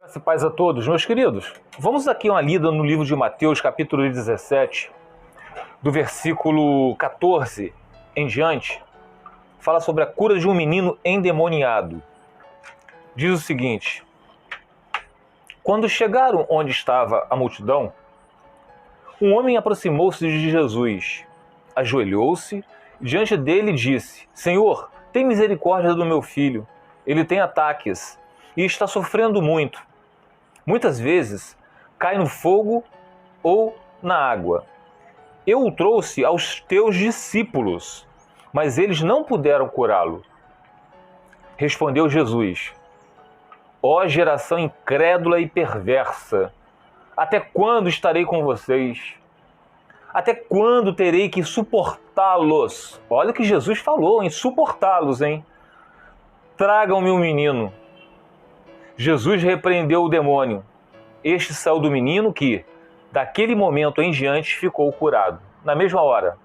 Graça e paz a todos, meus queridos. Vamos aqui uma lida no livro de Mateus, capítulo 17, do versículo 14 em diante. Fala sobre a cura de um menino endemoniado. Diz o seguinte: quando chegaram onde estava a multidão, um homem aproximou-se de Jesus, ajoelhou-se e diante dele disse: Senhor, tem misericórdia do meu filho. Ele tem ataques e está sofrendo muito. Muitas vezes cai no fogo ou na água. Eu o trouxe aos teus discípulos, mas eles não puderam curá-lo. Respondeu Jesus: ó geração incrédula e perversa, até quando estarei com vocês? Até quando terei que suportá-los? Olha o que Jesus falou em suportá-los, hein? Tragam-me um menino. Jesus repreendeu o demônio. Este saiu do menino que, daquele momento em diante, ficou curado, na mesma hora.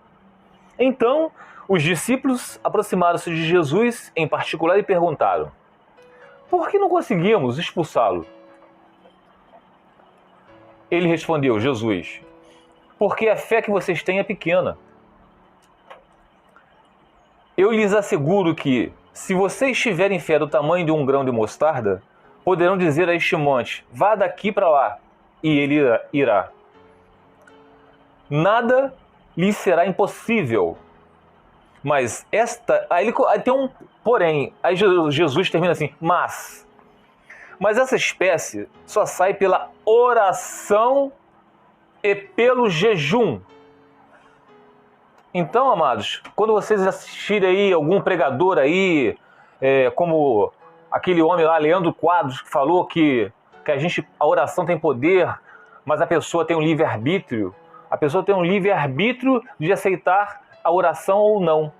Então, os discípulos aproximaram-se de Jesus em particular e perguntaram: por que não conseguimos expulsá-lo? Ele respondeu, Jesus: porque a fé que vocês têm é pequena. Eu lhes asseguro que, se vocês tiverem fé do tamanho de um grão de mostarda, poderão dizer a este monte: vá daqui para lá, e ele irá. Nada lhes será impossível. Mas aí tem um porém. Aí Jesus termina assim: mas essa espécie só sai pela oração e pelo jejum. Então, amados, quando vocês assistirem aí algum pregador aí, como aquele homem lá, Leandro Quadros, que falou que a oração tem poder, mas a pessoa tem um livre-arbítrio. A pessoa tem um livre-arbítrio de aceitar a oração ou não.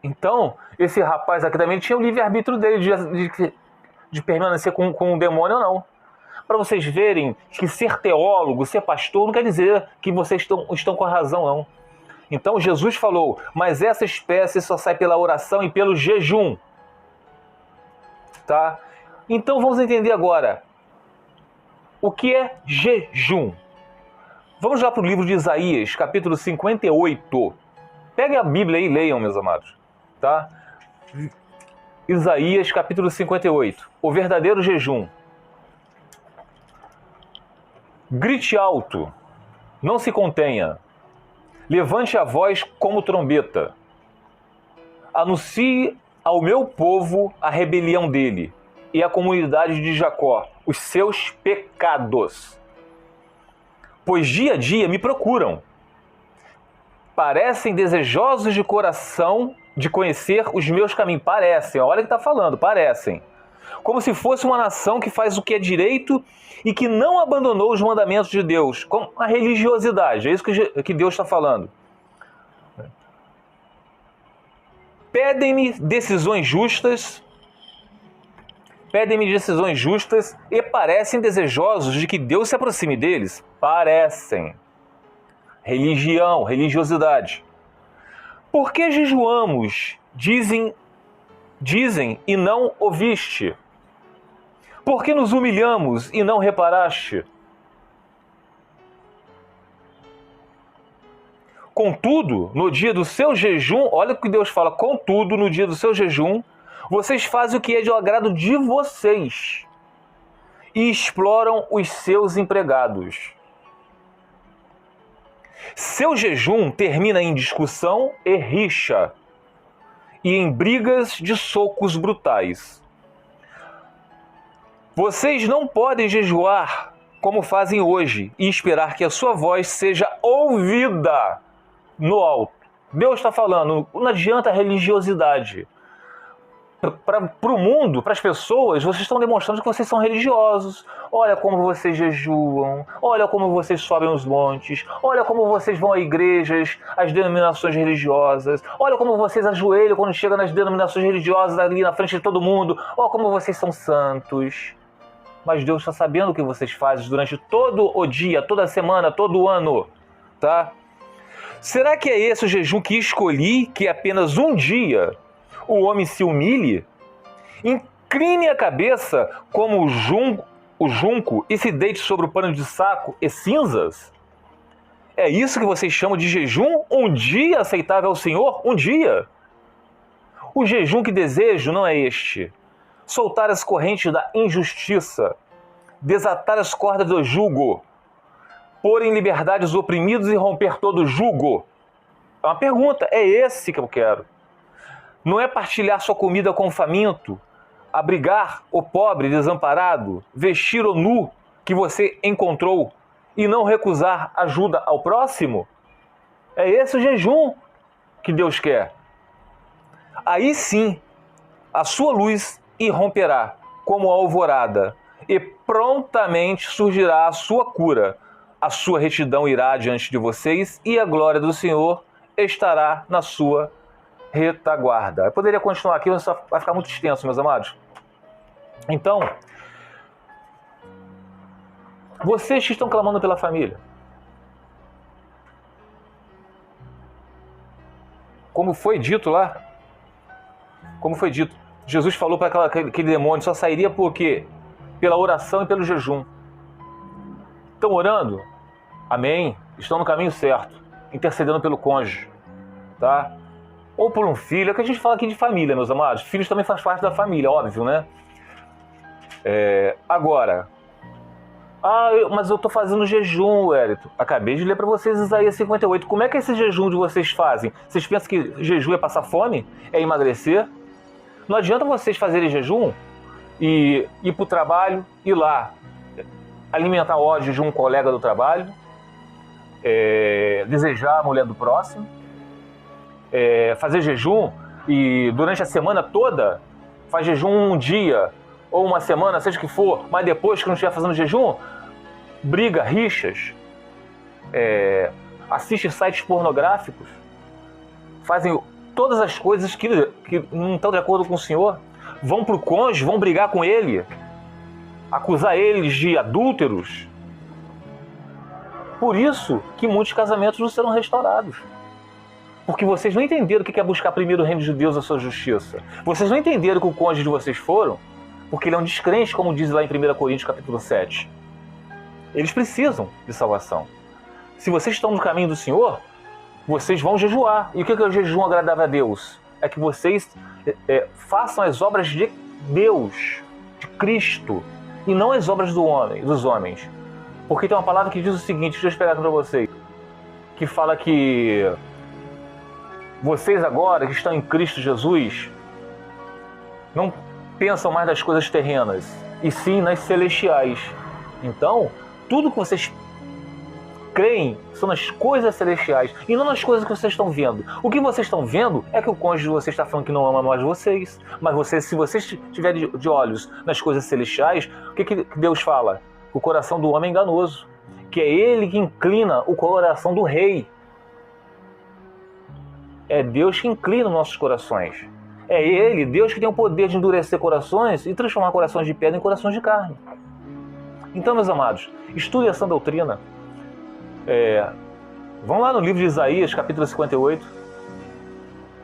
Então, esse rapaz aqui também tinha o livre-arbítrio dele de permanecer com o demônio ou não. Para vocês verem que ser teólogo, ser pastor, não quer dizer que vocês estão com a razão, não. Então, Jesus falou: mas essa espécie só sai pela oração e pelo jejum. Tá? Então vamos entender agora o que é jejum. Vamos lá para o livro de Isaías, capítulo 58. Peguem a Bíblia aí e leiam, meus amados. Tá? Isaías, capítulo 58. O verdadeiro jejum. Grite alto, não se contenha. Levante a voz como trombeta. Anuncie ao meu povo a rebelião dele e à comunidade de Jacó os seus pecados. Pois dia a dia me procuram. Parecem desejosos de coração de conhecer os meus caminhos. Parecem, olha o que está falando, parecem. Como se fosse uma nação que faz o que é direito e que não abandonou os mandamentos de Deus, com a religiosidade. É isso que Deus está falando. Pedem-me decisões justas e parecem desejosos de que Deus se aproxime deles. Parecem. Religião, religiosidade. Por que jejuamos? Dizem e não ouviste. Por que nos humilhamos e não reparaste? Contudo, no dia do seu jejum, olha o que Deus fala: contudo, no dia do seu jejum, vocês fazem o que é de agrado de vocês e exploram os seus empregados. Seu jejum termina em discussão e rixa e em brigas de socos brutais. Vocês não podem jejuar como fazem hoje e esperar que a sua voz seja ouvida no alto. Deus está falando, não adianta a religiosidade. Para o mundo, para as pessoas, vocês estão demonstrando que vocês são religiosos. Olha como vocês jejuam, olha como vocês sobem os montes, olha como vocês vão a igrejas, as denominações religiosas, olha como vocês ajoelham quando chegam nas denominações religiosas ali na frente de todo mundo, olha como vocês são santos. Mas Deus está sabendo o que vocês fazem durante todo o dia, toda a semana, todo o ano, tá? Será que é esse o jejum que escolhi, que é apenas um dia o homem se humilhe? Incline a cabeça como o junco e se deite sobre o pano de saco e cinzas? É isso que vocês chamam de jejum? Um dia aceitável ao Senhor? Um dia? O jejum que desejo não é este: soltar as correntes da injustiça, desatar as cordas do jugo, pôr em liberdade os oprimidos e romper todo o jugo. É uma pergunta, é esse que eu quero. Não é partilhar sua comida com o faminto, abrigar o pobre desamparado, vestir o nu que você encontrou e não recusar ajuda ao próximo? É esse o jejum que Deus quer. Aí sim, a sua luz irromperá como a alvorada e prontamente surgirá a sua cura. A sua retidão irá diante de vocês e a glória do Senhor estará na sua retaguarda. Eu poderia continuar aqui, mas vai ficar muito extenso, meus amados. Então, vocês que estão clamando pela família, como foi dito lá, Jesus falou para aquele demônio, só sairia por quê? Pela oração e pelo jejum. Estão orando? Amém. Estão no caminho certo, intercedendo pelo cônjuge, tá? Ou por um filho. É que a gente fala aqui de família, meus amados. Filhos também faz parte da família, óbvio, né? Agora, mas eu estou fazendo jejum, Wellington. Acabei de ler para vocês Isaías 58. Como é que é esse jejum de vocês fazem? Vocês pensam que jejum é passar fome? É emagrecer? Não adianta vocês fazerem jejum e ir para o trabalho, ir lá alimentar ódio de um colega do trabalho, desejar a mulher do próximo, fazer jejum e durante a semana toda faz jejum um dia ou uma semana, seja o que for, mas depois que não estiver fazendo jejum, briga, rixas, assiste sites pornográficos, fazem todas as coisas que não estão de acordo com o Senhor, vão para o cônjuge, vão brigar com ele, acusar eles de adúlteros. Por isso que muitos casamentos não serão restaurados. Porque vocês não entenderam o que é buscar primeiro o reino de Deus e a sua justiça. Vocês não entenderam que o cônjuge de vocês foram, porque ele é um descrente, como diz lá em 1 Coríntios capítulo 7. Eles precisam de salvação. Se vocês estão no caminho do Senhor, vocês vão jejuar. E o que é o jejum agradável a Deus? É que vocês façam as obras de Deus, de Cristo, e não as obras dos homens. Porque tem uma palavra que diz o seguinte, deixa eu explicar para vocês, que fala que vocês agora que estão em Cristo Jesus não pensam mais nas coisas terrenas, e sim nas celestiais. Então, tudo que vocês creem são nas coisas celestiais e não nas coisas que vocês estão vendo. O que vocês estão vendo é que o cônjuge de vocês está falando que não ama mais vocês, mas se vocês estiverem de olhos nas coisas celestiais, o que Deus fala? O coração do homem é enganoso, que é ele que inclina o coração do rei. É Deus que inclina os nossos corações. É Ele, Deus, que tem o poder de endurecer corações e transformar corações de pedra em corações de carne. Então, meus amados, estude essa doutrina. Vão lá no livro de Isaías, capítulo 58.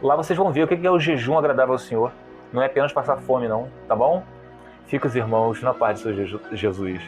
Lá vocês vão ver o que é o jejum agradável ao Senhor. Não é apenas passar fome, não, tá bom? Fica os irmãos na paz do Senhor Jesus.